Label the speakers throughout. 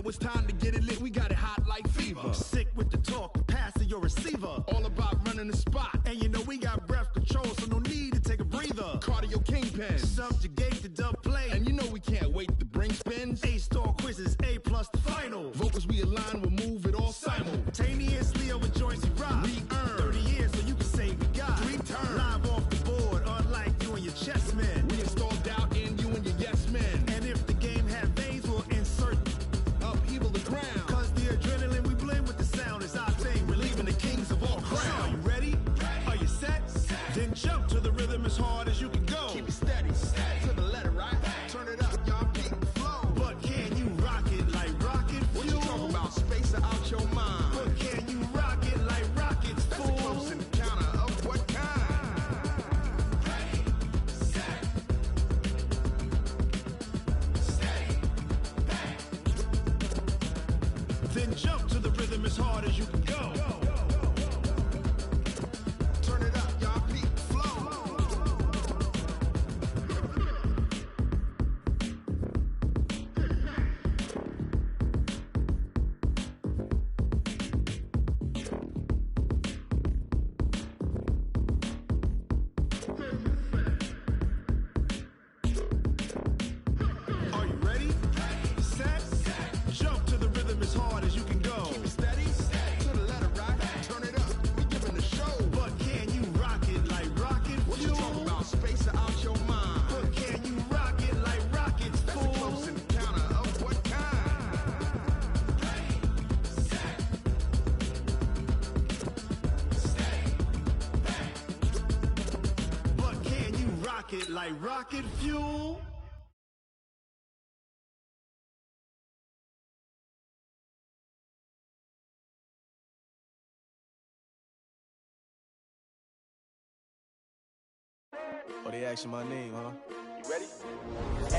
Speaker 1: it's time to get it lit. We got it hot like fever.
Speaker 2: Sick with the talk, pass to your receiver.
Speaker 1: All about running the spot.
Speaker 2: And you know we got breath control, so no need to take a breather.
Speaker 1: Cardio kingpin.
Speaker 2: Subjugate the dub play.
Speaker 1: And you know we can't wait to bring spins.
Speaker 2: A-star quizzes, A+ the final.
Speaker 1: Vocals we align, we'll move it all
Speaker 2: simultaneously over joints we rock.
Speaker 1: We earn
Speaker 2: 30 years so you can say we got
Speaker 1: 3 turns.
Speaker 2: Live off the board, unlike you and your chess men.
Speaker 1: We install doubt in you and your yes men.
Speaker 2: And if the game had veins, we'll insert
Speaker 1: upheaval the crown.
Speaker 2: Cause the adrenaline we blend with the sound is our thing. Relieving the kings of all crowns. Are you ready? Are you set? Then jump to the rhythm as hard as you can go.
Speaker 1: Keep it steady, to the letter, right? Turn it up, y'all, keep the flow.
Speaker 2: But can you rock it like rocket fuel?
Speaker 1: What you talking about? Space out your mind.
Speaker 2: But can you rock it like rockets, fool?
Speaker 1: That's a close encounter of what kind?
Speaker 3: Ready, set, steady, bang.
Speaker 2: Then jump to the rhythm as hard as you can go.
Speaker 1: Turn it up, y'all, keep the flow.
Speaker 2: Are you ready? Set, jump to the rhythm as hard as you can go.
Speaker 1: Keep it steady, to the letter, right? Turn it up, we giving the show.
Speaker 2: But can you rock it like rocket
Speaker 1: What you
Speaker 2: fuel?
Speaker 1: talking about? Space out your mind.
Speaker 2: But can you rock it like rockets,
Speaker 1: That's a
Speaker 2: fool?
Speaker 1: close encounter of what kind?
Speaker 3: Ready, set, steady, bang.
Speaker 2: But can you rock it like rocket fuel?
Speaker 4: Oh, they asking my name, huh?
Speaker 1: You ready?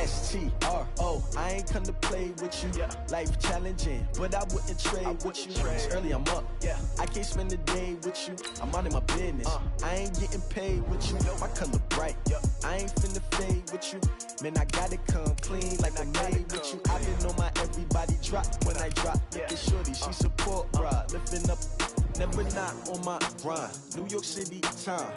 Speaker 4: STRO, I ain't come to play with you. Life challenging, but I wouldn't trade with you. It's early, I'm up. I can't spend the day with you. I'm out of my business. I ain't getting paid with you. My color bright. I ain't finna fade with you. Man, I gotta come clean like I'm made with you. I been on my everybody drop when I drop. Look at shorty, she support, bruh. Lifting up, never not on my grind. New York City time.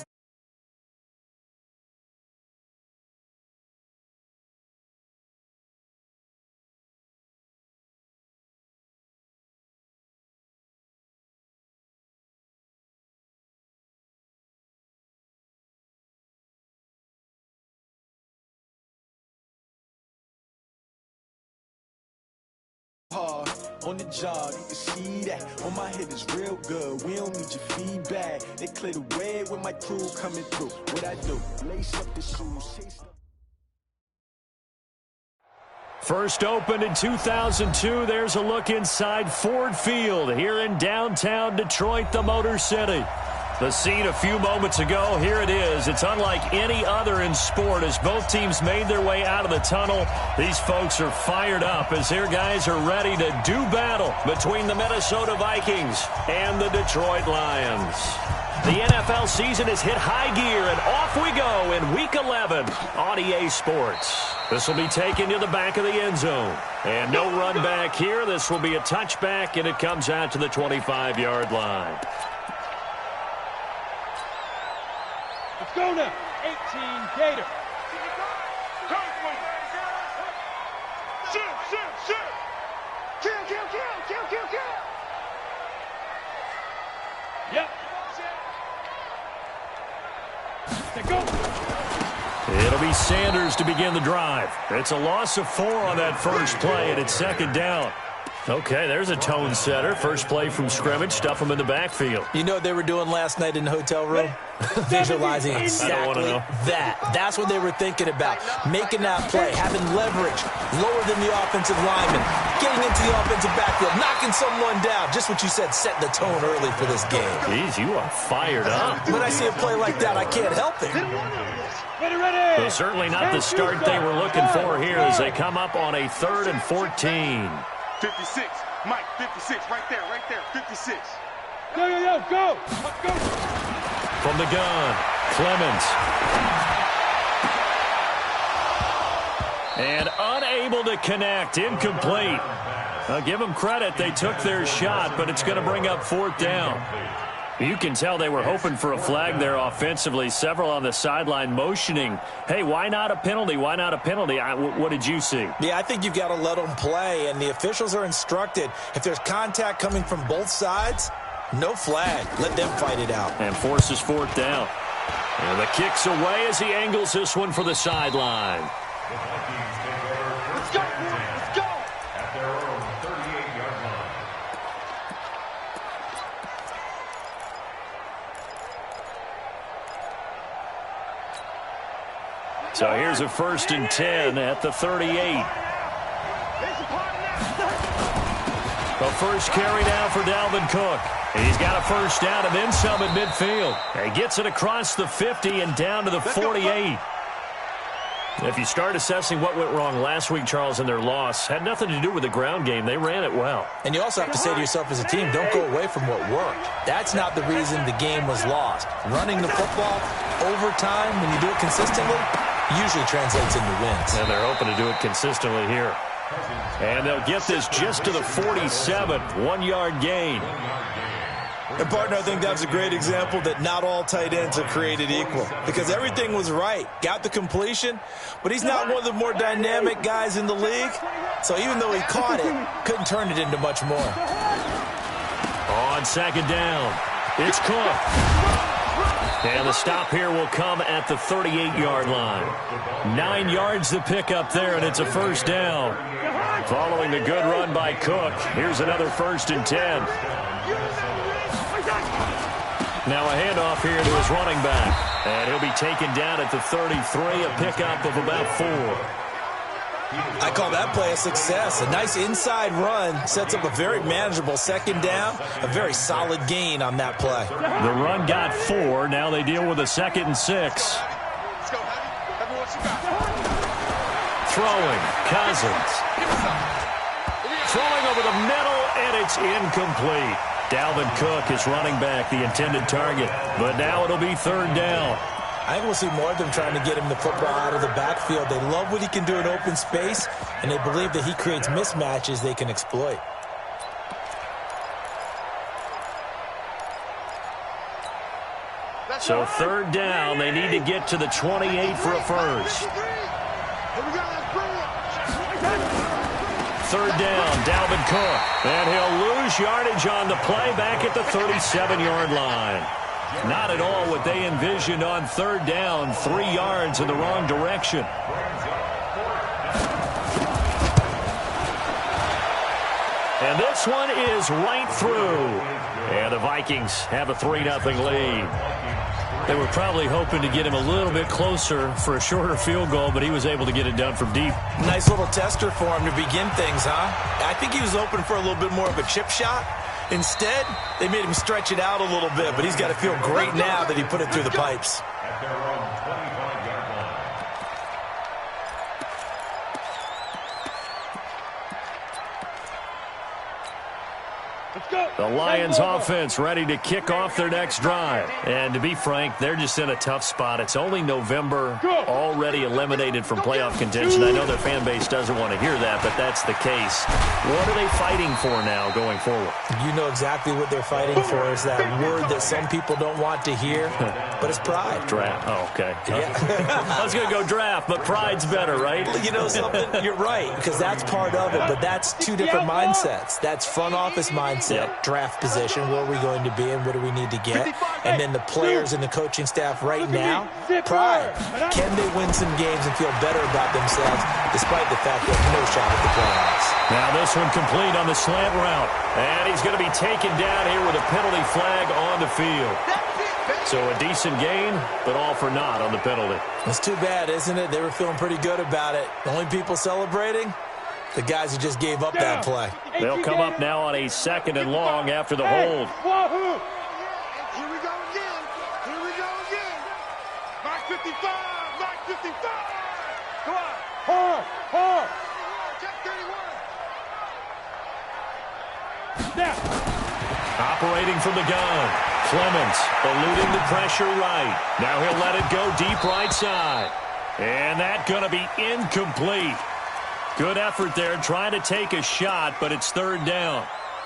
Speaker 4: Hard on the job, you can see that. On my head is real good. We don't need your feedback. They clear the way with my crew coming through. What I do? Lace up the shoes, chase up.
Speaker 5: First opened in 2002, there's a look inside Ford Field here in downtown Detroit, the Motor City. The scene a few moments ago, here it is. It's unlike any other in sport as both teams made their way out of the tunnel. These folks are fired up as their guys are ready to do battle between the Minnesota Vikings and the Detroit Lions. The NFL season has hit high gear, and off we go in Week 11 on EA Sports. This will be taken to the back of the end zone. And no run back here. This will be a touchback, and it comes out to the 25-yard line.
Speaker 6: Let's go now. 18 Gator.
Speaker 7: Shoot, shoot, shoot. Kill, kill, kill, kill, kill, kill.
Speaker 6: Yep. They go.
Speaker 5: It'll be Sanders to begin the drive. It's a loss of 4 on that first play, and it's second down. Okay, there's a tone setter. First play from scrimmage, stuff them in the backfield.
Speaker 8: You know what they were doing last night in the hotel room? Visualizing exactly that. That's what they were thinking about. Making that play, having leverage, lower than the offensive lineman, getting into the offensive backfield, knocking someone down. Just what you said, setting the tone early for this game.
Speaker 5: Jeez, you are fired up.
Speaker 8: When I see a play like that, I can't help it.
Speaker 6: Ready, ready.
Speaker 5: Well, certainly not the start they were looking for here as they come up on a 3rd and 14.
Speaker 7: 56. Mike, 56. Right there, 56.
Speaker 6: Yo, yo, yo, go. Let's go.
Speaker 5: From the gun, Clemens. And unable to connect, incomplete. Give them credit. They took their shot, but it's going to bring up 4th down. You can tell they were hoping for a flag there offensively. Several on the sideline motioning, hey, why not a penalty? Why not a penalty? What did you see?
Speaker 8: Yeah, I think you've got to let them play, and the officials are instructed. If there's contact coming from both sides, no flag. Let them fight it out.
Speaker 5: And forces 4th down. And the kick's away as he angles this one for the sideline.
Speaker 7: Let's go, let's go.
Speaker 3: At their own 38-yard line.
Speaker 5: So here's a 1st and 10 at the 38. The first carry now for Dalvin Cook. And he's got a 1st down and then some at midfield. And he gets it across the 50 and down to the 48. If you start assessing what went wrong last week, Charles, in their loss, had nothing to do with the ground game. They ran it well.
Speaker 8: And you also have to say to yourself as a team, don't go away from what worked. That's not the reason the game was lost. Running the football over time, when you do it consistently, usually translates into wins.
Speaker 5: And they're hoping to do it consistently here. And they'll get this just to the 47, 1-yard gain.
Speaker 8: And, partner, I think that's a great example that not all tight ends are created equal, because everything was right. Got the completion, but he's not one of the more dynamic guys in the league. So even though he caught it, couldn't turn it into much more.
Speaker 5: On 2nd down, it's Cook. And the stop here will come at the 38-yard line. 9 yards to pick up there, and it's a 1st down. Following the good run by Cook, here's another 1st and 10. Now a handoff here to his running back. And he'll be taken down at the 33, a pickup of about 4.
Speaker 8: I call that play a success. A nice inside run sets up a very manageable 2nd down. A very solid gain on that play.
Speaker 5: The run got 4. Now they deal with a 2nd and 6.
Speaker 7: Let's go, honey. Everyone you got.
Speaker 5: Throwing, Cousins. Throwing over the middle, and it's incomplete. Dalvin Cook is running back, the intended target. But now it'll be 3rd down.
Speaker 8: I think we'll see more of them trying to get him the football out of the backfield. They love what he can do in open space, and they believe that he creates mismatches they can exploit.
Speaker 5: So 3rd down, they need to get to the 28 for a 1st. 3rd down, Dalvin Cook. And he'll lose yardage on the play back at the 37-yard line. Not at all what they envisioned on 3rd down. 3 yards in the wrong direction. And this one is right through. And the Vikings have a 3-0 lead. They were probably hoping to get him a little bit closer for a shorter field goal, but he was able to get it done from deep.
Speaker 8: Nice little tester for him to begin things, huh? I think he was open for a little bit more of a chip shot. Instead, they made him stretch it out a little bit, but he's got to feel great now that he put it through the pipes.
Speaker 3: At their own 25-yard line.
Speaker 5: The Lions offense ready to kick off their next drive. And to be frank, they're just in a tough spot. It's only November, already eliminated from playoff contention. I know their fan base doesn't want to hear that, but that's the case. What are they fighting for now going forward?
Speaker 8: You know exactly what they're fighting for. Is that word that some people don't want to hear, but it's pride.
Speaker 5: Draft. Oh, okay.
Speaker 8: Yeah.
Speaker 5: I was going to go draft, but pride's better, right?
Speaker 8: You know something? You're right, because that's part of it, but that's two different mindsets. That's front office mindset, draft position, where are we going to be and what do we need to get? And then the players and the coaching staff right now, pride. Can they win some games and feel better about themselves despite the fact they have no shot at the playoffs?
Speaker 5: Now this one complete on the slant route. And he's going to be taken down here with a penalty flag on the field. So a decent gain, but all for naught on the penalty.
Speaker 8: It's too bad, isn't it? They were feeling pretty good about it. The only people celebrating, the guys who just gave up that play.
Speaker 5: They'll come up now on a 2nd and long after the hold.
Speaker 7: Wahoo! Here we go again. Here we go again. Mark 55. Mark 55. Go on. Hard. Check 31.
Speaker 6: Snap.
Speaker 5: Operating from the gun. Clemens eluding the pressure right. Now he'll let it go deep right side. And that's going to be incomplete. Good effort there, trying to take a shot, but it's third down.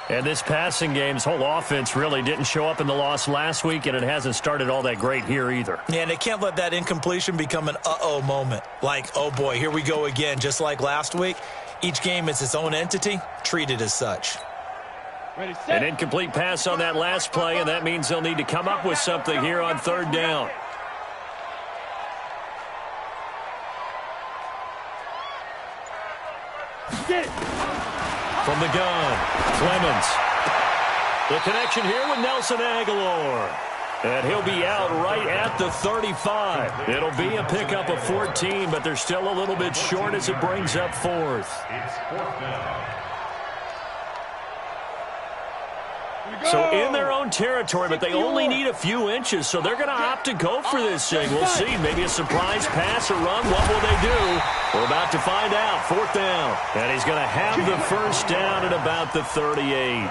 Speaker 5: And this passing game's whole offense really didn't show up in the loss last week, and it hasn't started all that great here either.
Speaker 8: Yeah, and they can't let that incompletion become an uh-oh moment. Like, oh boy, here we go again, just like last week. Each game is its own entity, treated as such.
Speaker 6: Ready, set.
Speaker 5: An incomplete pass on that last play, and that means they'll need to come up with something here on third down.
Speaker 6: Get it.
Speaker 5: From the gun, Clemens. The connection here with Nelson Aguilar. And he'll be out right at the 35. It'll be a pickup of 14, but they're still a little bit short as it brings up fourth.
Speaker 3: It's fourth down.
Speaker 5: So in their own territory, but they only need a few inches, so they're going to opt to go for this thing. We'll see. Maybe a surprise pass or run. What will they do? We're about to find out. Fourth down. And he's going to have the first down at about the 38.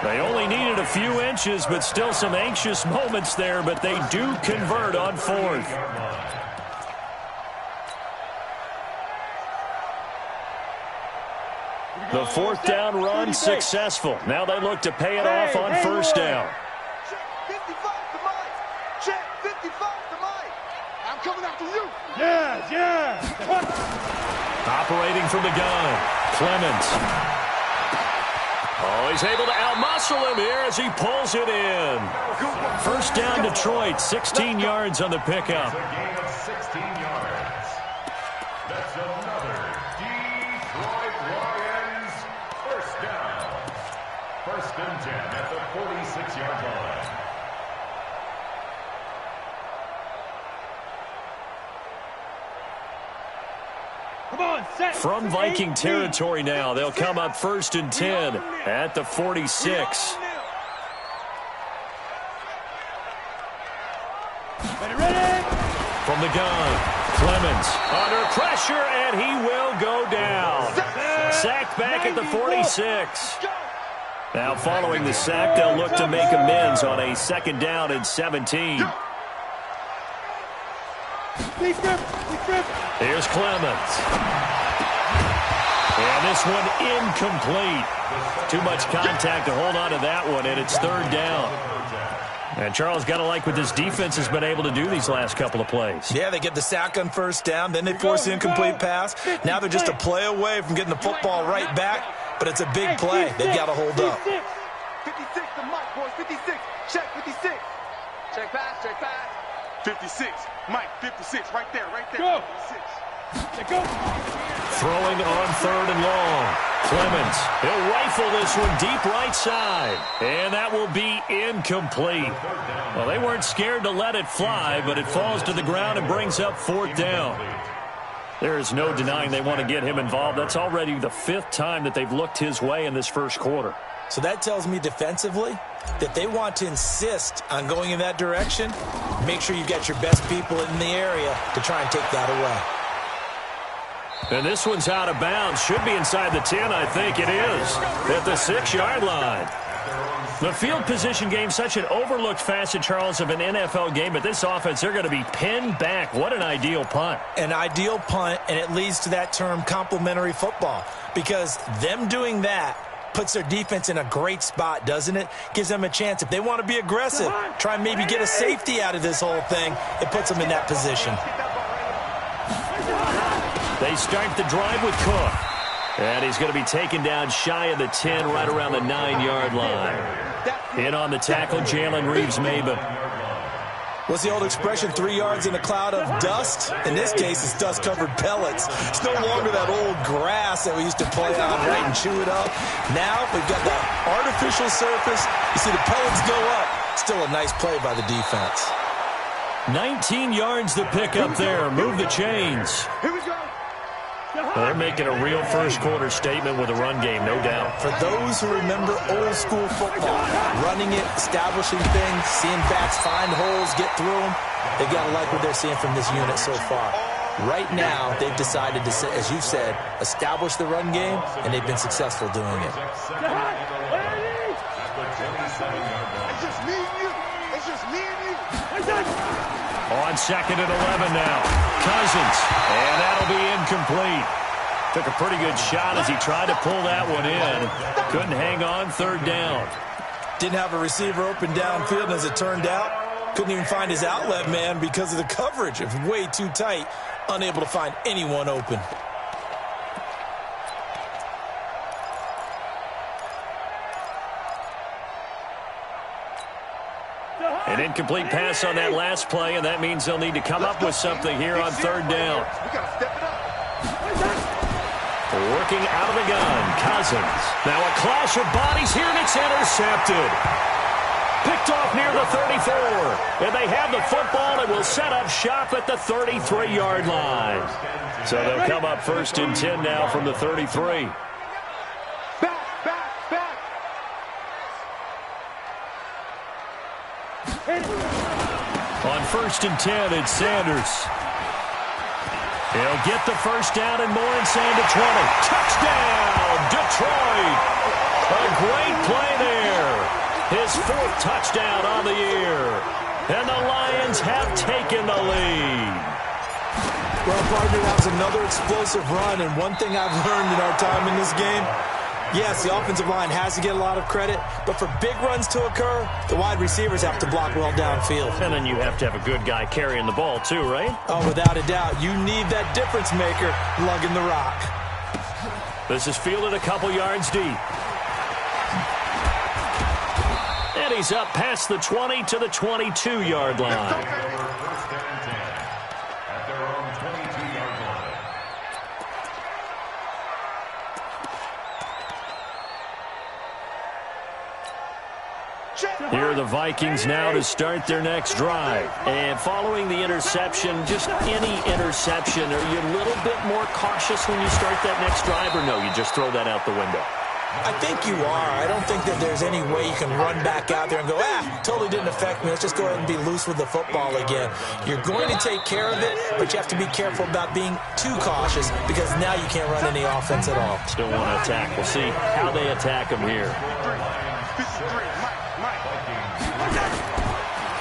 Speaker 5: They only needed a few inches, but still some anxious moments there, but they do convert on fourth. The fourth down run successful. Now they look to pay it off on first down.
Speaker 7: Check 55 to Mike. Check 55 to Mike. I'm coming after you.
Speaker 6: Yeah.
Speaker 5: Operating from the gun, Clemens. Oh, he's able to outmuscle him here as he pulls it in. First down Detroit, 16 yards on the pickup.
Speaker 3: It's a gain of 16 yards. That's another Detroit Lions first down. First and 10 at the 46-yard line.
Speaker 6: Come on, set.
Speaker 5: From Viking territory now, they'll come up first and 10 at the 46.
Speaker 6: Ready.
Speaker 5: From the gun, Clemens under pressure, and he will go down. Sacked back at the 46. Now following the sack, they'll look to make amends on a second down and 17. Here's Clemens. And this one incomplete. Too much contact to hold on to that one, and it's third down. And Charles, got to like what this defense has been able to do these last couple of plays.
Speaker 8: Yeah, they get the sack on first down, then they force the incomplete pass. Now they're just a play away from getting the football right back, but it's a big play. They've got to hold up.
Speaker 7: 56 to Mike, boys. 56. Check 56. Check pass. 56. Mike, 56. Right there.
Speaker 6: Go.
Speaker 7: 56.
Speaker 6: Go.
Speaker 5: Throwing on third and long. Clemens, he'll rifle this one deep right side. And that will be incomplete. Well, they weren't scared to let it fly, but it falls to the ground and brings up fourth down. There is no denying they want to get him involved. That's already the fifth time that they've looked his way in this first quarter.
Speaker 8: So that tells me defensively that they want to insist on going in that direction. Make sure you've got your best people in the area to try and take that away.
Speaker 5: And this one's out of bounds. Should be inside the 10, I think it is. At the 6-yard line. The field position game, such an overlooked facet, Charles, of an NFL game. But this offense, they're going to be pinned back. What an ideal punt.
Speaker 8: An ideal punt, and it leads to that term complementary football. Because them doing that puts their defense in a great spot, doesn't it? Gives them a chance. If they want to be aggressive, try and maybe get a safety out of this whole thing, it puts them in that position.
Speaker 5: They start the drive with Cook. And he's going to be taken down shy of the 10, right around the 9-yard line. In on the tackle, Jalen Reeves-Maben.
Speaker 8: What's the old expression, 3 yards in a cloud of dust? In this case, it's dust-covered pellets. It's no longer that old grass that we used to play on, right, and chew it up. Now we've got the artificial surface. You see the pellets go up. Still a nice play by the defense.
Speaker 5: 19 yards to pick up there. Move the chains.
Speaker 7: Here we go.
Speaker 5: They're making a real first-quarter statement with a run game, no doubt.
Speaker 8: For those who remember old-school football, running it, establishing things, seeing backs find holes, get through them, they've got to like what they're seeing from this unit so far. Right now, they've decided to, as you've said, establish the run game, and they've been successful doing it.
Speaker 7: It's just me and you. It's just me and you.
Speaker 5: On second and 11 now. Cousins. And that'll be incomplete. Took a pretty good shot as he tried to pull that one in. Couldn't hang on, third down.
Speaker 8: Didn't have a receiver open downfield, and as it turned out, couldn't even find his outlet man because of the coverage. It was way too tight, unable to find anyone open.
Speaker 5: An incomplete pass on that last play, and that means they'll need to come up with something here on third down.
Speaker 7: We gotta step it up.
Speaker 5: Working out of the gun, Cousins. Now a clash of bodies here, and it's intercepted. Picked off near the 34. And they have the football and will set up shop at the 33-yard line. So they'll come up first and 10 now from the 33. On first and 10, it's Sanders. He'll get the first down and more inside the 20. Touchdown, Detroit. A great play there. His fourth touchdown on the year. And the Lions have taken the lead.
Speaker 8: Well, partner, that was another explosive run. And one thing I've learned in our time in this game, yes, the offensive line has to get a lot of credit, but for big runs to occur, the wide receivers have to block well downfield.
Speaker 5: And then you have to have a good guy carrying the ball too, right?
Speaker 8: Oh, without a doubt. You need that difference maker lugging the rock.
Speaker 5: This is fielded a couple yards deep. And he's up past the 20 to the 22-yard line. Here are the Vikings now to start their next drive. And following the interception, just any interception, are you a little bit more cautious when you start that next drive, or no, you just throw that out the window?
Speaker 8: I think you are. I don't think that there's any way you can run back out there and go, totally didn't affect me. Let's just go ahead and be loose with the football again. You're going to take care of it, but you have to be careful about being too cautious because now you can't run any offense at all.
Speaker 5: Still want to attack. We'll see how they attack him here.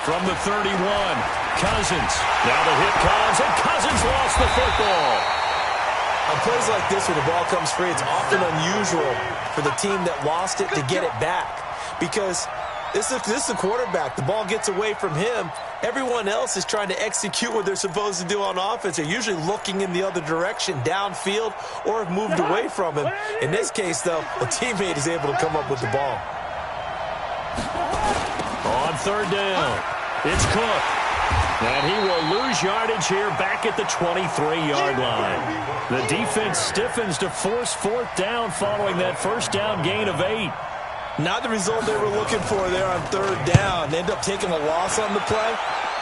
Speaker 5: From the 31, Cousins. Now the hit comes, and Cousins lost the football.
Speaker 8: On plays like this where the ball comes free, it's often unusual for the team that lost it to get it back because this is the quarterback. The ball gets away from him. Everyone else is trying to execute what they're supposed to do on offense. They're usually looking in the other direction, downfield, or have moved away from him. In this case, though, a teammate is able to come up with the ball.
Speaker 5: On third down, it's Cook. And he will lose yardage here back at the 23-yard line. The defense stiffens to force fourth down following that first down gain of 8.
Speaker 8: Not the result they were looking for there on third down. They end up taking a loss on the play.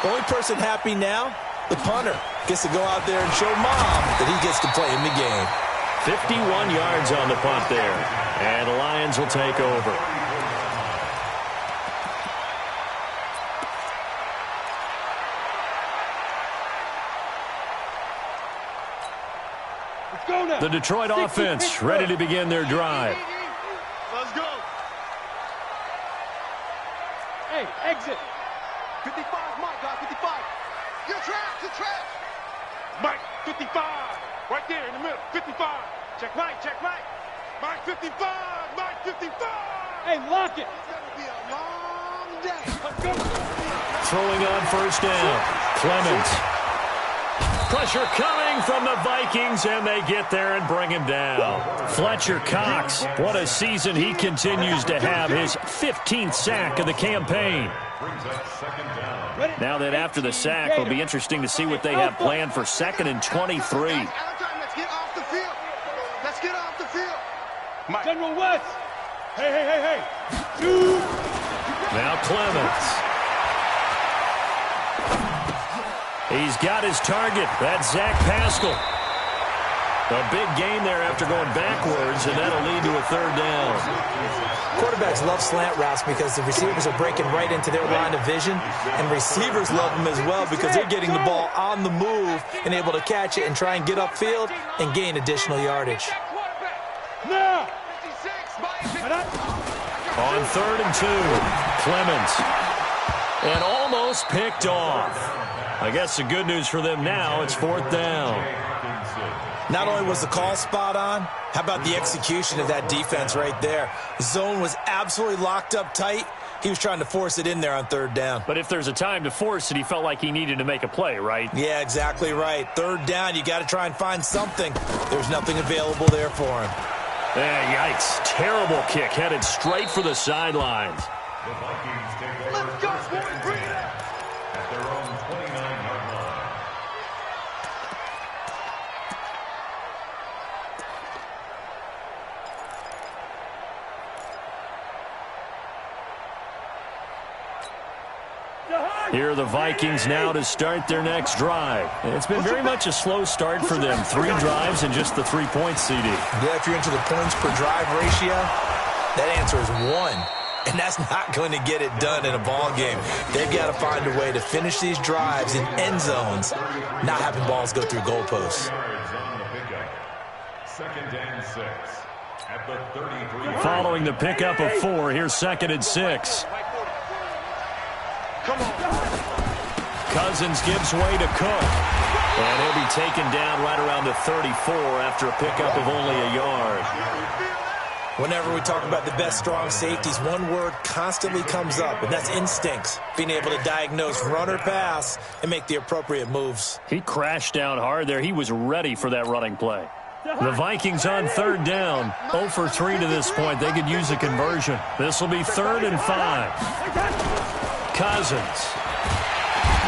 Speaker 8: The only person happy now, the punter, gets to go out there and show Mom that he gets to play in the game.
Speaker 5: 51 yards on the punt there. And the Lions will take over. The Detroit offense ready to begin their drive.
Speaker 7: Let's go.
Speaker 6: Hey, exit.
Speaker 7: 55, Mike, guys, 55. You're trapped. Mike, 55. Right there in the middle, 55. Check Mike. Mike, 55. Mike, 55.
Speaker 6: Hey, lock it.
Speaker 7: It's going to be a long day.
Speaker 6: Let's go.
Speaker 5: Throwing on first down, Clemens. Pressure coming from the Vikings, and they get there and bring him down. Fletcher Cox, what a season he continues to have, his 15th sack of the campaign. Now that after the sack, it'll be interesting to see what they have planned for 2nd and 23.
Speaker 7: Let's get off the field. Let's get off the field. Mike.
Speaker 6: General West. Hey. Shoot.
Speaker 5: Now Clemens. He's got his target. That's Zach Pascal. A big gain there after going backwards, and that'll lead to a third down.
Speaker 8: Quarterbacks love slant routes because the receivers are breaking right into their line of vision, and receivers love them as well because they're getting the ball on the move and able to catch it and try and get upfield and gain additional yardage.
Speaker 6: Now.
Speaker 5: On 3rd and 2, Clemens. And almost picked off. I guess the good news for them now, it's 4th down.
Speaker 8: Not only was the call spot on, how about the execution of that defense right there? The zone was absolutely locked up tight. He was trying to force it in there on 3rd down.
Speaker 5: But if there's a time to force it, he felt like he needed to make a play, right?
Speaker 8: Yeah, exactly right. 3rd down, you got to try and find something. There's nothing available there for him.
Speaker 5: Yikes. Terrible kick headed straight for the sidelines.
Speaker 3: The Vikings take over. Let's go, boys. Bring it up. At their own 29-yard line.
Speaker 5: Here are the Vikings now to start their next drive. It's been very much a slow start for them. 3 drives and just the 3 points, CD.
Speaker 8: Yeah, if you're into the points per drive ratio, that answer is 1. And that's not going to get it done in a ball game. They've got to find a way to finish these drives in end zones, not having balls go through goalposts.
Speaker 3: 2nd and 6 at the 33.
Speaker 5: Following the pickup of 4, here's 2nd and 6.
Speaker 7: Come on.
Speaker 5: Cousins gives way to Cook. And he'll be taken down right around the 34 after a pickup of only a yard.
Speaker 8: Whenever we talk about the best strong safeties, one word constantly comes up, and that's instincts. Being able to diagnose run or pass and make the appropriate moves.
Speaker 5: He crashed down hard there. He was ready for that running play. The Vikings on 3rd down. 0 for 3 to this point. They could use a conversion. This will be 3rd and 5. Cousins.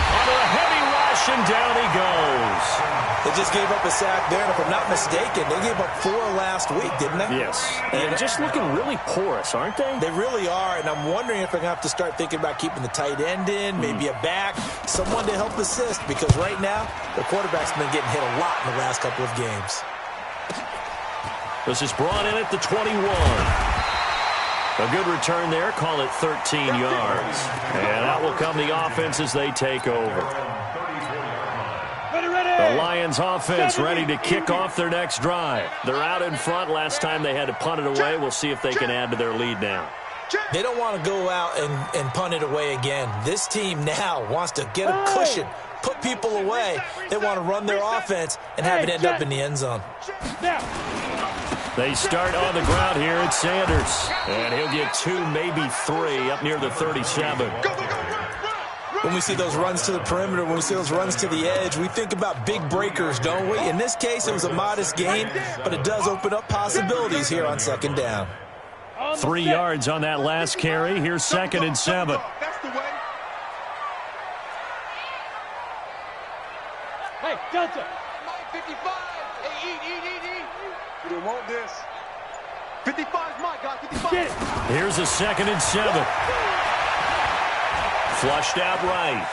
Speaker 5: Under a heavy rush, and down he goes.
Speaker 8: They just gave up a sack there, and if I'm not mistaken, they gave up 4 last week, didn't they?
Speaker 5: Yes. And just looking really porous, aren't they?
Speaker 8: They really are, and I'm wondering if they're going to have to start thinking about keeping the tight end in, maybe a back, someone to help assist, because right now, the quarterback's been getting hit a lot in the last couple of games.
Speaker 5: This is brought in at the 21. A good return there. Call it 13 yards. And out will come the offense as they take over. The Lions offense ready to kick off their next drive. They're out in front. Last time they had to punt it away. We'll see if they can add to their lead now.
Speaker 8: They don't want to go out and punt it away again. This team now wants to get a cushion, put people away. They want to run their offense and have it end up in the end zone.
Speaker 5: They start on the ground here at Sanders. And he'll get 2, maybe 3 up near the 37.
Speaker 8: When we see those runs to the perimeter, when we see those runs to the edge, we think about big breakers, don't we? In this case, it was a modest gain, but it does open up possibilities here on 2nd down.
Speaker 5: 3 yards on that last carry. Here's 2nd and 7.
Speaker 7: That's the way.
Speaker 6: Hey, Delta.
Speaker 7: Mike 55. Hey, eat. You don't want this. 55 is my guy. 55.
Speaker 5: Here's a 2nd and 7. Flushed out right.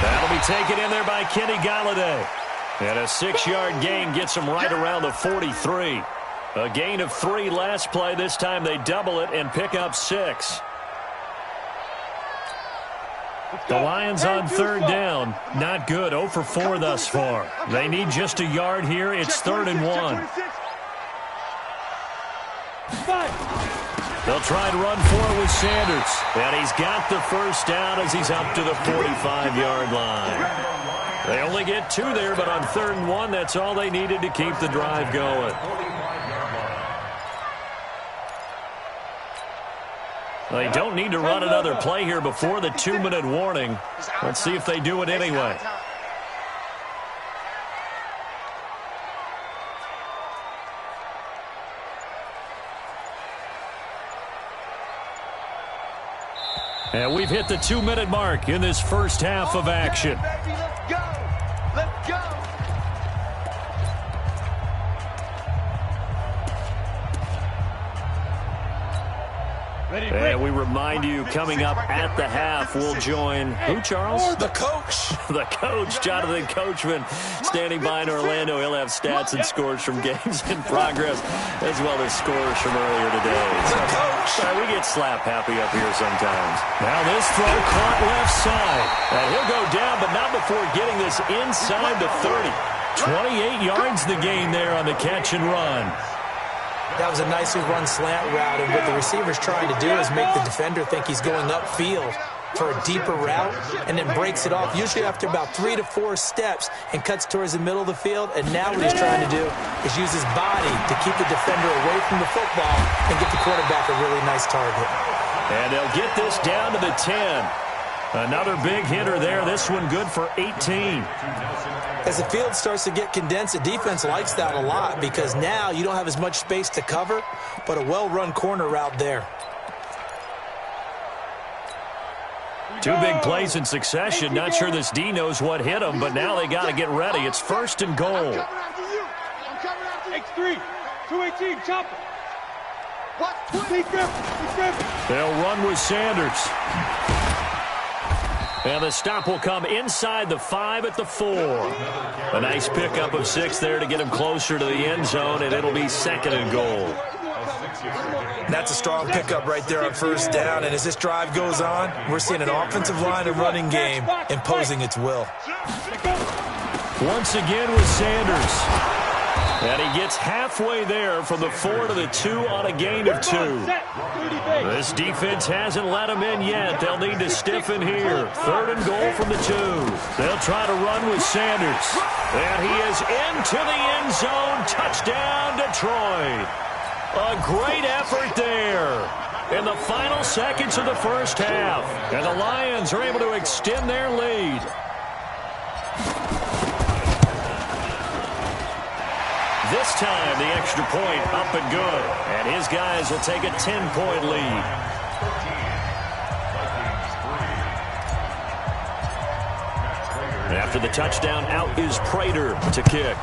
Speaker 5: That'll be taken in there by Kenny Galladay. And a 6-yard gain gets him right around the 43. A gain of 3 last play. This time they double it and pick up 6. The Lions on 3rd down. Not good. 0 for 4 thus far. They need just a yard here. It's 3rd and 1. They'll try and run for it with Sanders. And he's got the first down as he's up to the 45-yard line. They only get 2 there, but on 3rd and 1, that's all they needed to keep the drive going. They don't need to run another play here before the 2-minute warning. Let's see if they do it anyway. And we've hit the 2-minute mark in this first half of action.
Speaker 7: Let's go. Let's go.
Speaker 5: And we remind you, coming up at the half, we'll join who, Charles?
Speaker 8: The coach.
Speaker 5: The coach, Jonathan Coachman, standing by in Orlando. He'll have stats and scores from games in progress, as well as scores from earlier today.
Speaker 8: The coach.
Speaker 5: We get slap happy up here sometimes. Now this throw caught left side. And he'll go down, but not before getting this inside the 30. 28 yards the gain there on the catch and run.
Speaker 8: That was a nicely run slant route, and what the receiver's trying to do is make the defender think he's going upfield for a deeper route, and then breaks it off, usually after about 3 to 4 steps, and cuts towards the middle of the field. And now what he's trying to do is use his body to keep the defender away from the football and get the quarterback a really nice target.
Speaker 5: And they'll get this down to the 10. Another big hitter there, this one good for 18.
Speaker 8: As the field starts to get condensed, the defense likes that a lot because now you don't have as much space to cover, but a well-run corner route there.
Speaker 5: 2 big plays in succession. Not sure this D knows what hit him, but now they got to get ready. It's 1st and goal.
Speaker 6: X3, 218, chopper.
Speaker 5: They'll run with Sanders. And the stop will come inside the 5 at the 4. A nice pickup of 6 there to get him closer to the end zone, and it'll be 2nd and goal.
Speaker 8: That's a strong pickup right there on 1st down, and as this drive goes on, we're seeing an offensive line and running game imposing its will.
Speaker 5: Once again with Sanders. And he gets halfway there from the 4 to the 2 on a gain of 2. This defense hasn't let him in yet. They'll need to stiffen here. 3rd and goal from the 2. They'll try to run with Sanders. And he is into the end zone. Touchdown, Detroit. A great effort there in the final seconds of the 1st half. And the Lions are able to extend their lead. This time, the extra point up and good. And his guys will take a 10-point lead. After the touchdown, out is Prater to kick.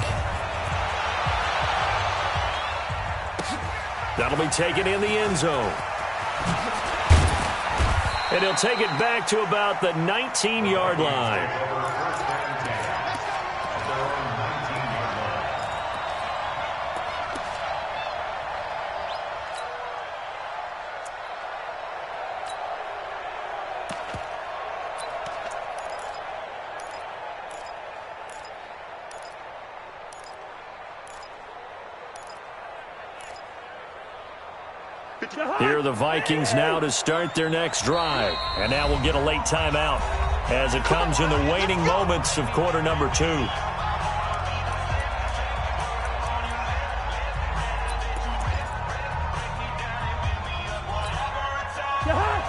Speaker 5: That'll be taken in the end zone. And he'll take it back to about the 19-yard line. Here are the Vikings now to start their next drive. And now we'll get a late timeout as it comes in the waning moments of quarter number 2.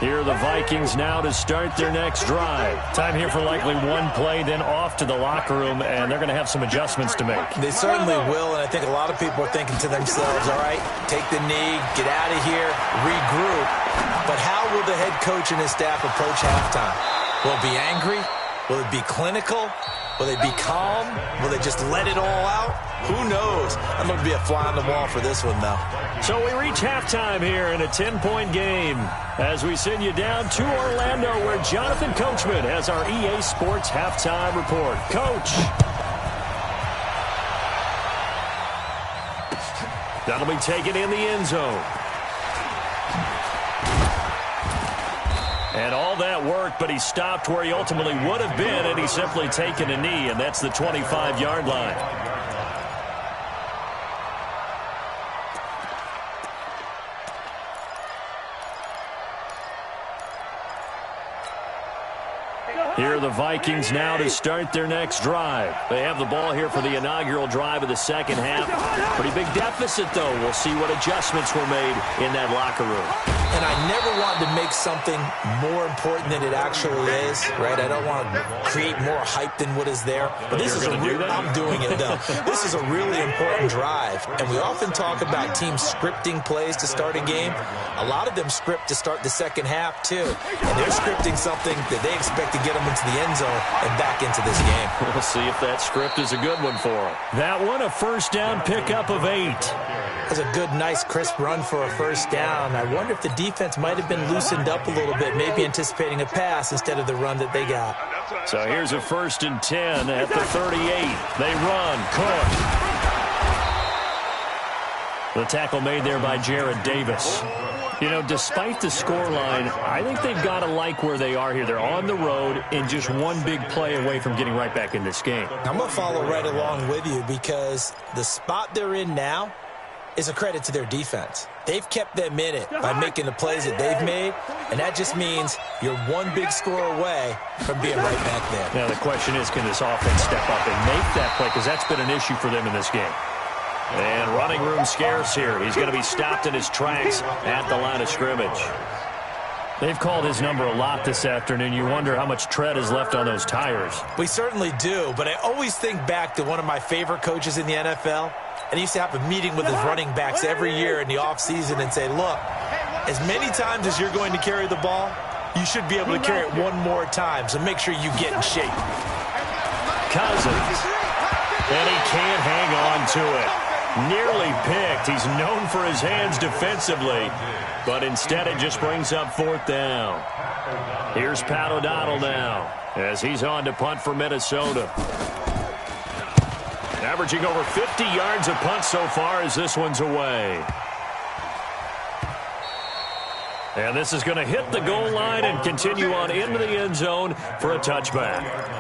Speaker 5: Here are the Vikings now to start their next drive. Time here for likely one play, then off to the locker room, and they're going to have some adjustments to make.
Speaker 8: They certainly will, and I think a lot of people are thinking to themselves, all right, take the knee, get out of here, regroup. But how will the head coach and his staff approach halftime? Will it be angry? Will it be clinical? Will they be calm? Will they just let it all out? Who knows? I'm going to be a fly on the wall for this one, though.
Speaker 5: So we reach halftime here in a 10-point game as we send you down to Orlando where Jonathan Coachman has our EA Sports halftime report. Coach. That'll be taken in the end zone. And all that worked, but he stopped where he ultimately would have been, and he's simply taken a knee, and that's the 25-yard line. Here are the Vikings now to start their next drive. They have the ball here for the inaugural drive of the 2nd half. Pretty big deficit, though. We'll see what adjustments were made in that locker room.
Speaker 8: And I never wanted to make something more important than it actually is, right? I don't want to create more hype than what is there. But this is I'm doing it, though. This is a really important drive. And we often talk about teams scripting plays to start a game. A lot of them script to start the 2nd half, too. And they're scripting something that they expect to get them into the end zone and back into this game.
Speaker 5: We'll see if that script is a good one for them. That one, a 1st down pickup of 8.
Speaker 8: That's a good, nice, crisp run for a 1st down. I wonder if the defense might have been loosened up a little bit, maybe anticipating a pass instead of the run that they got.
Speaker 5: So here's a 1st and 10 at the 38. They run. Cook. The tackle made there by Jared Davis. You know, despite the scoreline, I think they've got to like where they are here. They're on the road and just one big play away from getting right back in this game.
Speaker 8: I'm going to follow right along with you because the spot they're in now, is a credit to their defense. They've kept them in it by making the plays that they've made, and that just means you're one big score away from being right back there.
Speaker 5: Now the question is, can this offense step up and make that play? Because that's been an issue for them in this game. And running room scarce here. He's going to be stopped in his tracks at the line of scrimmage. They've called his number a lot this afternoon. You wonder how much tread is left on those tires.
Speaker 8: We certainly do, but I always think back to one of my favorite coaches in the NFL, and he used to have a meeting with his running backs every year in the offseason and say, look, as many times as you're going to carry the ball, you should be able to carry it one more time, so make sure you get in shape.
Speaker 5: Cousins, and he can't hang on to it. Nearly picked. He's known for his hands defensively, but instead it just brings up 4th down. Here's Pat O'Donnell now as he's on to punt for Minnesota. Averaging over 50 yards a punt so far as this one's away. And this is going to hit the goal line and continue on into the end zone for a touchback.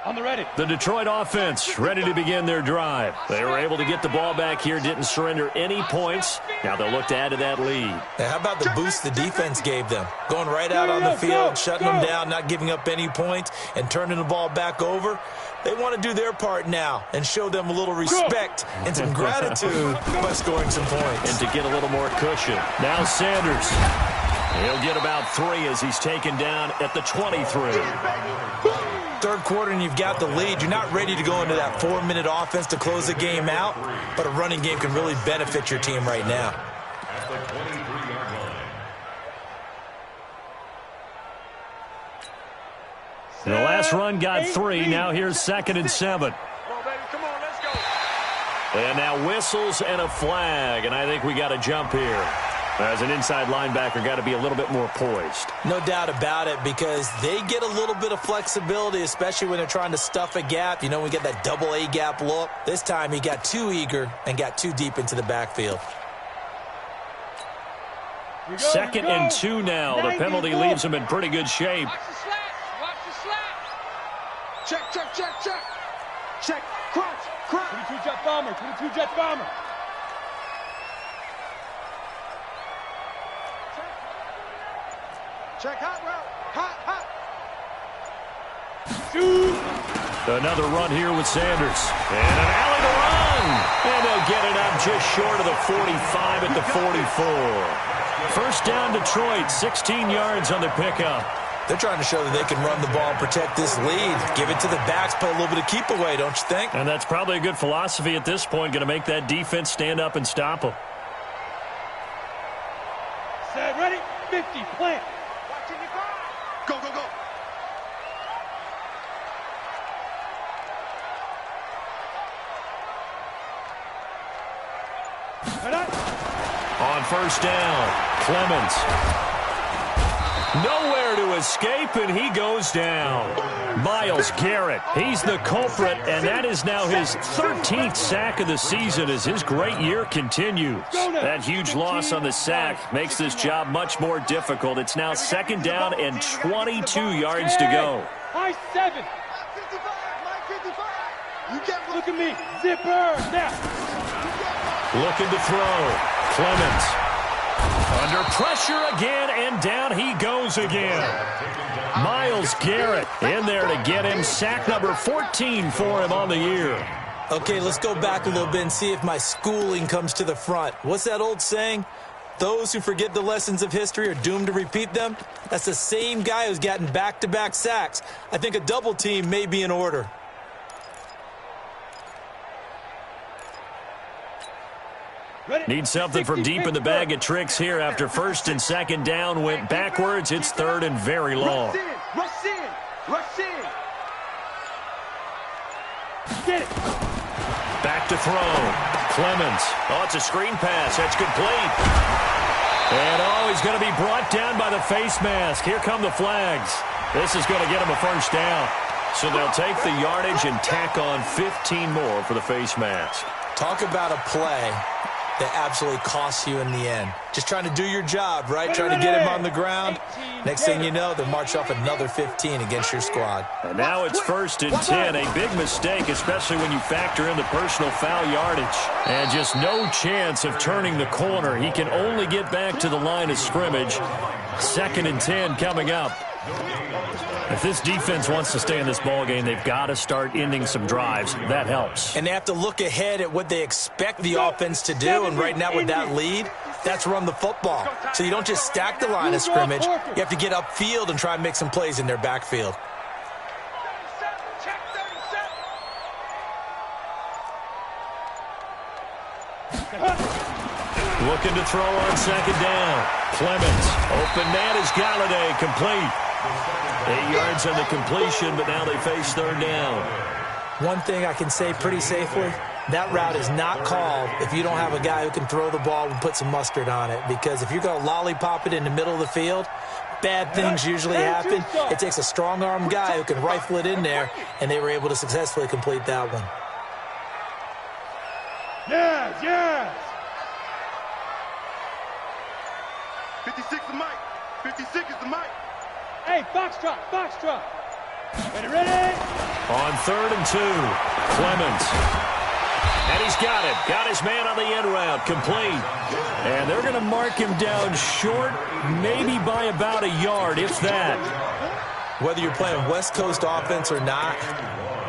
Speaker 6: On the ready.
Speaker 5: The Detroit offense ready to begin their drive. They were able to get the ball back here, didn't surrender any points. Now they'll look to add to that lead.
Speaker 8: Now, how about the boost the defense gave them? Going right out on the field, shutting them down, not giving up any points, and turning the ball back over. They want to do their part now and show them a little respect and some gratitude by scoring some points.
Speaker 5: And to get a little more cushion. Now Sanders. He'll get about 3 as he's taken down at the 23.
Speaker 8: Third quarter and you've got the lead. You're not ready to go into that 4-minute offense to close the game out, but a running game can really benefit your team right now.
Speaker 3: At the 23-yard line.
Speaker 5: The last run got 3. Now here's 2nd and 7.
Speaker 7: Come on, baby. Come on, let's go.
Speaker 5: And now whistles and a flag, and I think we got a jump here. As an inside linebacker, got to be a little bit more poised.
Speaker 8: No doubt about it, because they get a little bit of flexibility, especially when they're trying to stuff a gap. You know, we get that double A gap look. This time he got too eager and got too deep into the backfield.
Speaker 5: 2nd and 2 now. The penalty leaves him in pretty good shape.
Speaker 6: Watch the slats. Watch the slats.
Speaker 7: Check, check, check, check. Check. Crunch, crunch.
Speaker 6: 22 jet bomber. 22 jet bomber.
Speaker 7: Check hot route. Hot, hot.
Speaker 6: Shoot.
Speaker 5: Another run here with Sanders. And an alley to run. And they'll get it up just short of the 45 at the 44. First down Detroit, 16 yards on the pickup.
Speaker 8: They're trying to show that they can run the ball and protect this lead. Give it to the backs, play a little bit of keep away, don't you think?
Speaker 5: And that's probably a good philosophy at this point, going to make that defense stand up and stop them.
Speaker 6: Set, ready, 50, plant.
Speaker 7: Watching you go. Go, go, go.
Speaker 5: On first down, Clemens. Nowhere to escape, and he goes down. Myles Garrett, he's the culprit, and that is now his 13th sack of the season as his great year continues. That huge loss on the sack makes this job much more difficult. It's now 2nd down and 22 yards to go.
Speaker 6: High 7.
Speaker 7: 55, Mike 55. You get
Speaker 6: Look at me. Zipper. Now.
Speaker 5: Looking to throw. Clemens. Under pressure again, and down he goes again. Myles Garrett in there to get him. Sack number 14 for him on the year.
Speaker 8: Okay, let's go back a little bit and see if my schooling comes to the front. What's that old saying? Those who forget the lessons of history are doomed to repeat them. That's the same guy who's gotten back-to-back sacks. I think a double team may be in order.
Speaker 5: Need something from deep in the bag of tricks here after 1st and 2nd down went backwards. It's 3rd and very long.
Speaker 7: Rush in, rush in, rush in.
Speaker 6: Get it.
Speaker 5: Back to throw. Clemens. Oh, it's a screen pass. That's complete. And oh, he's going to be brought down by the face mask. Here come the flags. This is going to get him a first down. So they'll take the yardage and tack on 15 more for the face mask.
Speaker 8: Talk about a play that absolutely costs you in the end. Just trying to do your job, right? Trying to get him on the ground. Next thing you know, they'll march off another 15 against your squad.
Speaker 5: And now it's 1st and 10. A big mistake, especially when you factor in the personal foul yardage. And just no chance of turning the corner. He can only get back to the line of scrimmage. 2nd and 10 coming up. If this defense wants to stay in this ballgame, they've got to start ending some drives. That helps.
Speaker 8: And they have to look ahead at what they expect the offense to do. And right now with that lead, that's run the football. So you don't just stack the line of scrimmage. You have to get upfield and try and make some plays in their backfield.
Speaker 5: Looking to throw on 2nd down. Clemens. Open man is Galladay. Complete. 8 yards on the completion, but now they face 3rd down.
Speaker 8: One thing I can say pretty safely, that route is not called if you don't have a guy who can throw the ball and put some mustard on it. Because if you're going to lollipop it in the middle of the field, bad things usually happen. It takes a strong-arm guy who can rifle it in there, and they were able to successfully complete that one.
Speaker 6: Yes, yes.
Speaker 7: 56 is Mike. 56 is the Mike.
Speaker 6: Hey, box drop, box drop. Ready?
Speaker 5: On 3rd and 2, Clemens. And he's got it. Got his man on the end route. Complete. And they're going to mark him down short, maybe by about a yard, if that.
Speaker 8: Whether you're playing West Coast offense or not,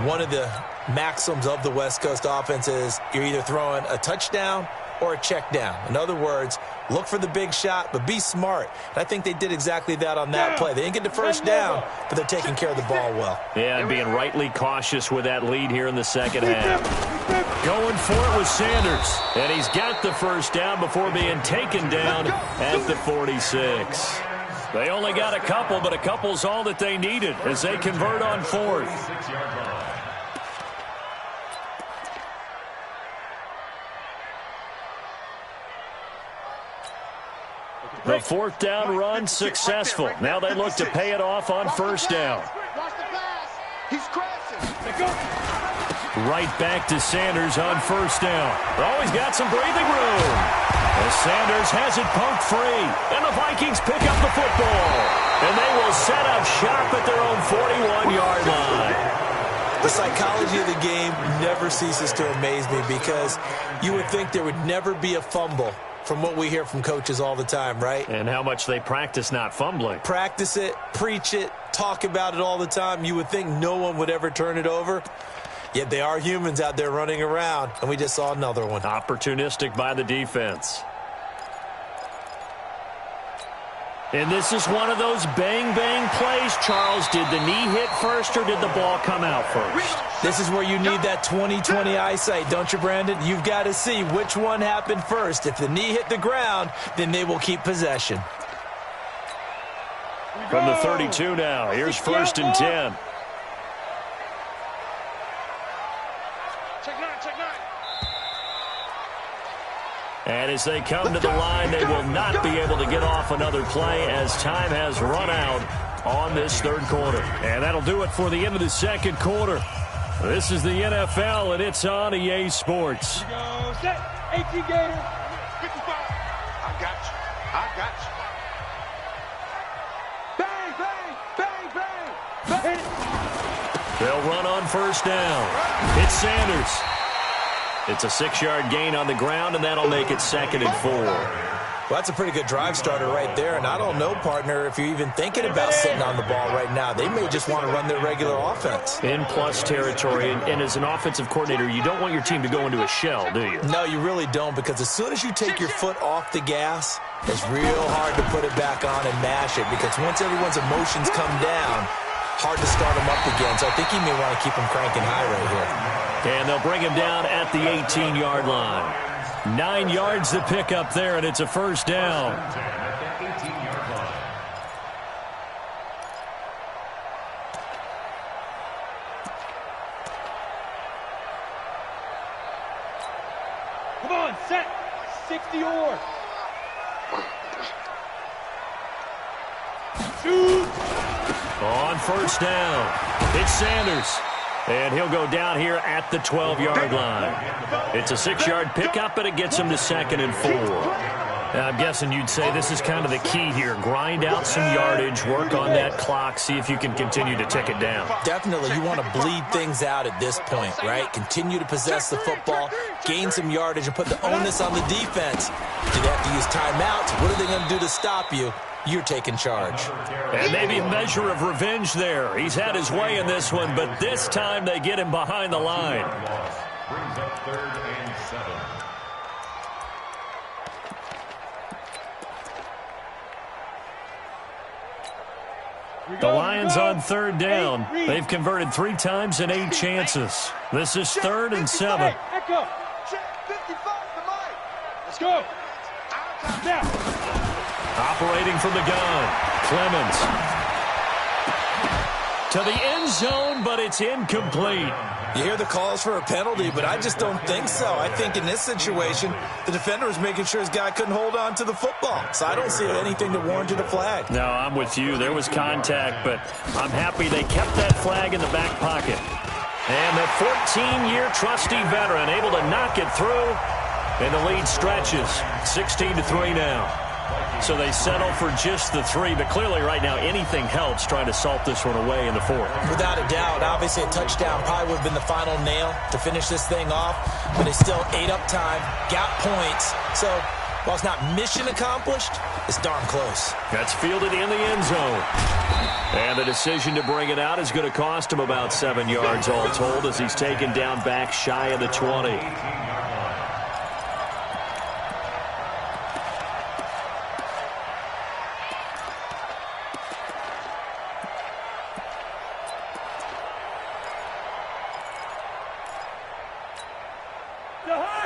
Speaker 8: one of the maxims of the West Coast offense is you're either throwing a touchdown or a check down. In other words, look for the big shot, but be smart. And I think they did exactly that on that play. They didn't get the 1st down, but they're taking care of the ball well.
Speaker 5: Yeah, and being rightly cautious with that lead here in the 2nd half. Going for it with Sanders. And he's got the 1st down before being taken down at the 46. They only got a couple, but a couple's all that they needed as they convert on 4th. The 4th down run successful. Now they look to pay it off on 1st down.
Speaker 7: Watch the pass. He's crashing.
Speaker 5: Right back to Sanders on 1st down. Always got some breathing room. As Sanders has it poked free. And the Vikings pick up the football. And they will set up shop at their own 41-yard line.
Speaker 8: The psychology of the game never ceases to amaze me because you would think there would never be a fumble from what we hear from coaches all the time, right?
Speaker 5: And how much they practice not fumbling.
Speaker 8: Practice it, preach it, talk about it all the time. You would think no one would ever turn it over. Yet they are humans out there running around, and we just saw another one.
Speaker 5: Opportunistic by the defense. And this is one of those bang-bang plays, Charles. Did the knee hit first or did the ball come out first?
Speaker 8: This is where you need that 20/20 eyesight, don't you, Brandon? You've got to see which one happened first. If the knee hit the ground, then they will keep possession.
Speaker 5: From the 32 now, here's 1st and 10. And as they come to the line, they will not be able to get off another play as time has run out on this 3rd quarter. And that'll do it for the end of the 2nd quarter. This is the NFL, and it's on EA Sports.
Speaker 6: Go set. 18 Gators.
Speaker 7: 55. I got you. I got you.
Speaker 6: Bang, bang, bang, bang. Hit it.
Speaker 5: They'll run on 1st down. It's Sanders. It's a 6-yard gain on the ground, and that'll make it 2nd and 4.
Speaker 8: Well, that's a pretty good drive starter right there. And I don't know, partner, if you're even thinking about sitting on the ball right now. They may just want to run their regular offense.
Speaker 5: In plus territory, and as an offensive coordinator, you don't want your team to go into a shell, do you?
Speaker 8: No, you really don't, because as soon as you take your foot off the gas, it's real hard to put it back on and mash it, because once everyone's emotions come down, hard to start them up again. So I think you may want to keep them cranking high right here.
Speaker 5: And they'll bring him down at the 18-yard line. 9 yards to pick up there, and it's a 1st down.
Speaker 6: Come on, set. 60 or.
Speaker 5: Shoot. On 1st down, it's Sanders. And he'll go down here at the 12-yard line. It's a 6-yard pickup, and it gets him to 2nd and 4. I'm guessing you'd say this is kind of the key here. Grind out some yardage, work on that clock, see if you can continue to tick it down.
Speaker 8: Definitely. You want to bleed things out at this point, right? Continue to possess the football, gain some yardage, and put the onus on the defense. Do they have to use timeouts? What are they going to do to stop you? You're taking charge.
Speaker 5: And maybe a measure of revenge there. He's had his way in this one, but this time they get him behind the line.
Speaker 3: Brings up 3rd and 7.
Speaker 5: The Lions on 3rd down. They've converted 3 times in 8 chances. This is 3rd and 7.
Speaker 6: Echo. Let's go. Now.
Speaker 5: Operating from the gun, Clemens. To the end zone, but it's incomplete.
Speaker 8: You hear the calls for a penalty, but I just don't think so. I think in this situation, the defender was making sure his guy couldn't hold on to the football. So I don't see anything to warrant a flag.
Speaker 5: No, I'm with you. There was contact, but I'm happy they kept that flag in the back pocket. And the 14-year trusty veteran able to knock it through, and the lead stretches 16-3 now. So they settle for just the 3, but clearly right now anything helps trying to salt this one away in the 4th.
Speaker 8: Without a doubt, obviously a touchdown probably would have been the final nail to finish this thing off, but they still ate up time, got points. So while it's not mission accomplished, it's darn close.
Speaker 5: That's fielded in the end zone. And the decision to bring it out is going to cost him about 7 yards all told as he's taken down back shy of the 20.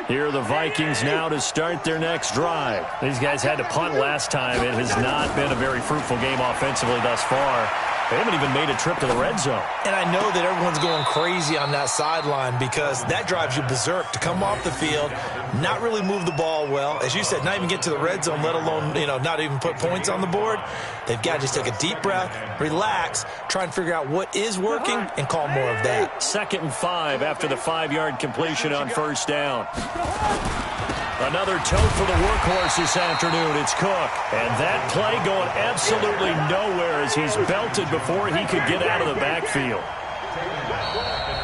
Speaker 5: Here are the Vikings now to start their next drive. These guys had to punt last time. It has not been a very fruitful game offensively thus far. They haven't even made a trip to the red zone.
Speaker 8: And I know that everyone's going crazy on that sideline because that drives you berserk to come off the field, not really move the ball well. As you said, not even get to the red zone, let alone, not even put points on the board. They've got to just take a deep breath, relax, try and figure out what is working and call more of that.
Speaker 5: 2nd and 5 after the 5-yard completion on 1st down. Another tote for the workhorse this afternoon. It's Cook. And that play going absolutely nowhere as he's belted before he could get out of the backfield.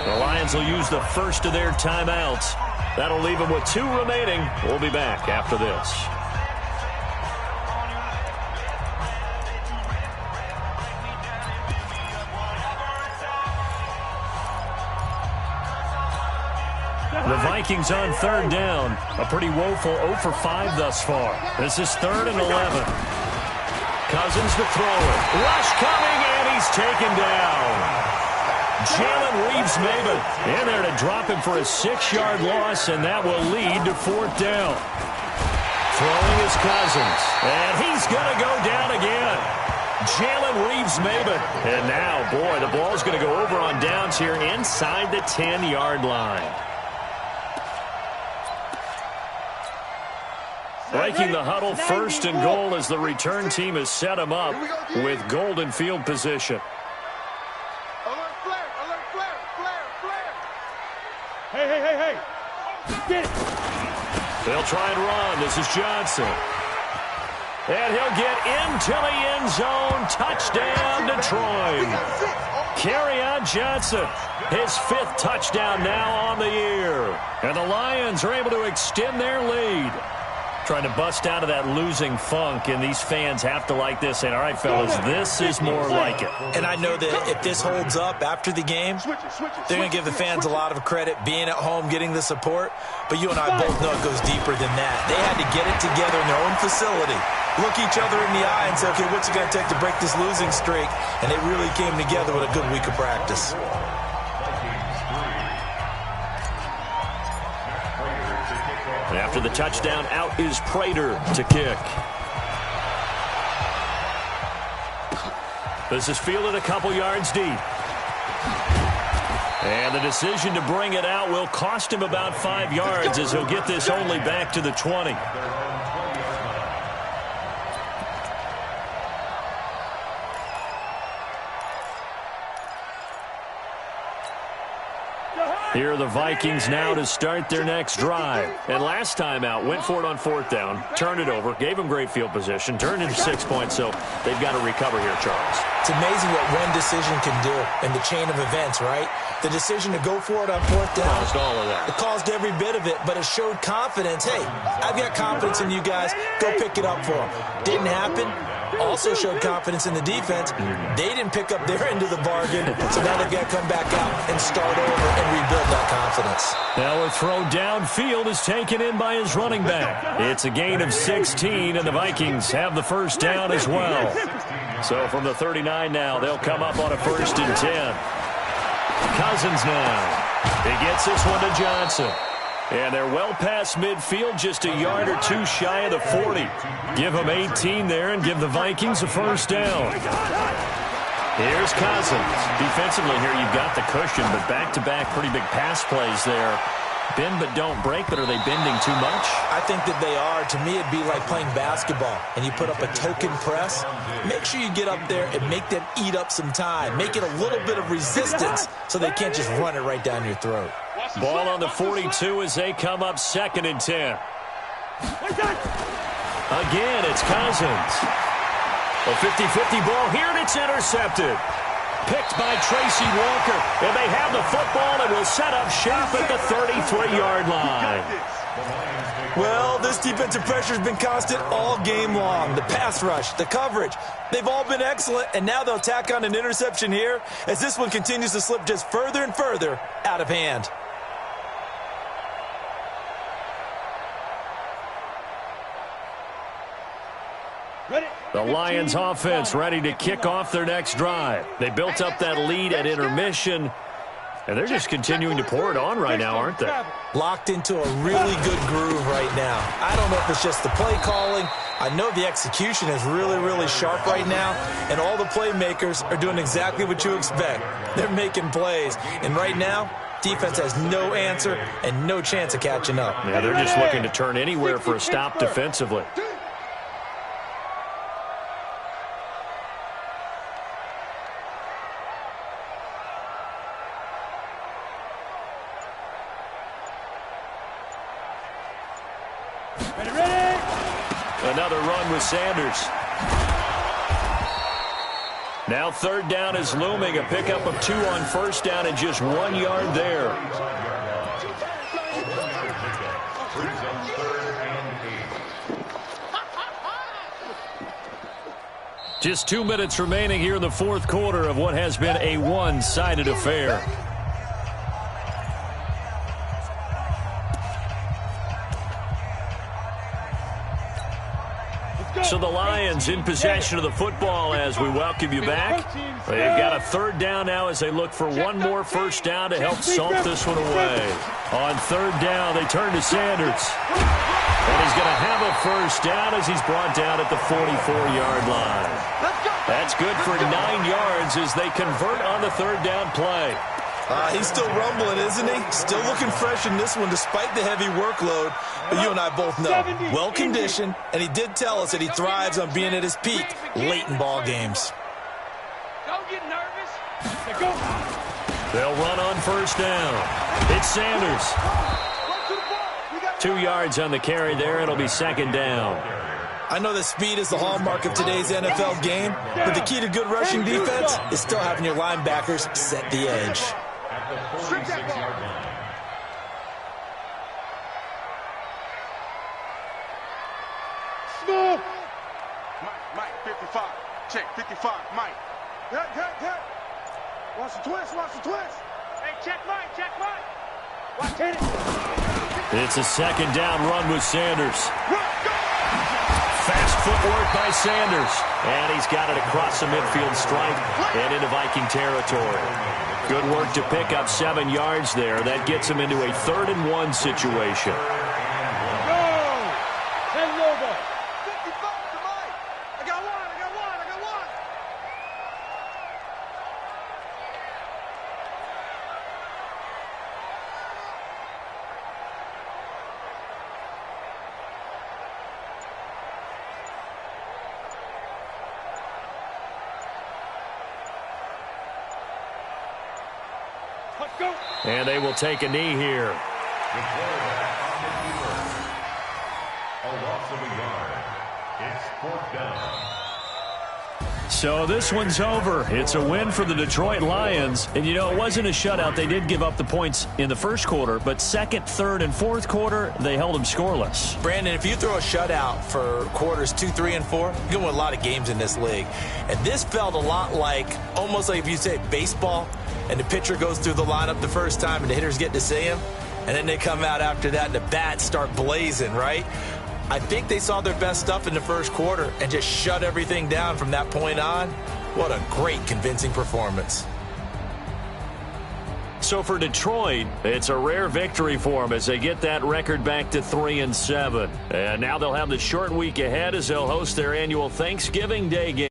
Speaker 5: The Lions will use the first of their timeouts. That'll leave them with 2 remaining. We'll be back after this. The Vikings on 3rd down. A pretty woeful 0 for 5 thus far. This is 3rd and 11. Cousins to throw it. Rush coming, and he's taken down. Jalen Reeves-Maybin in there to drop him for a 6-yard loss, and that will lead to 4th down. Throwing is Cousins, and he's going to go down again. Jalen Reeves-Maybin. And now, boy, the ball's going to go over on downs here inside the 10-yard line. Breaking the huddle, 1st and goal as the return team has set him up with golden field position.
Speaker 7: Alert flare, alert flare, flare, flare.
Speaker 6: Hey. Get it.
Speaker 5: They'll try and run. This is Johnson. And he'll get into the end zone. Touchdown, Detroit. Kerryon Johnson, his 5th touchdown now on the year. And the Lions are able to extend their lead. Trying to bust out of that losing funk, and these fans have to like this. And all right, fellas, this is more like it.
Speaker 8: And I know that if this holds up after the game, they're going to give the fans a lot of credit being at home, getting the support. But you and I both know it goes deeper than that. They had to get it together in their own facility, look each other in the eye and say, okay, what's it going to take to break this losing streak? And they really came together with a good week of practice.
Speaker 5: After the touchdown, out is Prater to kick. This is fielded a couple yards deep. And the decision to bring it out will cost him about 5 yards as he'll get this only back to the 20. Here are the Vikings now to start their next drive. And last time out, went for it on 4th down, turned it over, gave them great field position, turned into 6 points, so they've got to recover here, Charles.
Speaker 8: It's amazing what one decision can do in the chain of events, right? The decision to go for it on 4th down.
Speaker 5: Caused all of that.
Speaker 8: It caused every bit of it, but it showed confidence. Hey, I've got confidence in you guys. Go pick it up for them. Didn't happen. Also showed confidence in the defense. They didn't pick up their end of the bargain, so now they've got to come back out and start over and rebuild that confidence.
Speaker 5: Now a throw downfield is taken in by his running back. It's a gain of 16, and the Vikings have the first down as well. So from the 39 now, they'll come up on a 1st and 10. Cousins now. He gets this one to Johnson. And they're well past midfield, just a yard or 2 shy of the 40. Give them 18 there and give the Vikings a first down. Here's Cousins. Defensively here, you've got the cushion, but back-to-back pretty big pass plays there. Bend but don't break, but are they bending too much?
Speaker 8: I think that they are. To me, it'd be like playing basketball, and you put up a token press. Make sure you get up there and make them eat up some time. Make it a little bit of resistance so they can't just run it right down your throat.
Speaker 5: Ball on the 42 as they come up 2nd and 10. Again, it's Cousins. A 50-50 ball here, and it's intercepted. Picked by Tracy Walker, and they have the football and will set up shop at the 33-yard line.
Speaker 8: Well, this defensive pressure has been constant all game long. The pass rush, the coverage, they've all been excellent, and now they'll tack on an interception here as this one continues to slip just further and further out of hand.
Speaker 5: The Lions offense ready to kick off their next drive. They built up that lead at intermission, and they're just continuing to pour it on right now, aren't they?
Speaker 8: Locked into a really good groove right now. I don't know if it's just the play calling. I know the execution is really, really sharp right now, and all the playmakers are doing exactly what you expect. They're making plays, and right now, defense has no answer and no chance of catching up.
Speaker 5: Yeah, they're just looking to turn anywhere for a stop defensively. Another run with Sanders. Now 3rd down is looming. A pickup of 2 on 1st down and just 1 yard there. Just 2 minutes remaining here in the 4th quarter of what has been a one-sided affair. So the Lions in possession of the football as we welcome you back. They've got a 3rd down now as they look for one more first down to help salt this one away. On 3rd down, they turn to Sanders. And he's going to have a first down as he's brought down at the 44-yard line. That's good for 9 yards as they convert on the 3rd down play.
Speaker 8: He's still rumbling, isn't he? Still looking fresh in this one despite the heavy workload. But you and I both know, well-conditioned, and he did tell us that he thrives on being at his peak late in ball games.
Speaker 6: Don't get nervous.
Speaker 5: They'll run on first down. It's Sanders. 2 yards on the carry there. It'll be 2nd down.
Speaker 8: I know that speed is the hallmark of today's NFL game, but the key to good rushing defense is still having your linebackers set the edge.
Speaker 7: Smooth. Mike, 55. Check, 55. Mike. Cut. Watch the twist.
Speaker 6: Hey, check Mike. Watch it.
Speaker 5: It's a 2nd down run with Sanders. Fast footwork by Sanders. And he's got it across the midfield stripe and into Viking territory. Good work to pick up 7 yards there. That gets him into a 3rd and 1 situation.
Speaker 6: Go! Send over.
Speaker 7: 55 to Mike. I got one.
Speaker 6: Go.
Speaker 5: And they will take a knee here.
Speaker 3: The quarterback on the keeper. A loss of a yard. It's 4th down.
Speaker 5: So this one's over. It's a win for the Detroit Lions. And, you know, it wasn't a shutout. They did give up the points in the first quarter, but second, third, and fourth quarter, they held them scoreless.
Speaker 8: Brandon, if you throw a shutout for quarters 2, 3, and 4, you're going to win a lot of games in this league. And this felt a lot like, almost like if you say baseball, and the pitcher goes through the lineup the first time and the hitters get to see him, and then they come out after that and the bats start blazing, right? I think they saw their best stuff in the first quarter and just shut everything down from that point on. What a great, convincing performance.
Speaker 5: So for Detroit, it's a rare victory for them as they get that record back to 3-7. And now they'll have the short week ahead as they'll host their annual Thanksgiving Day game.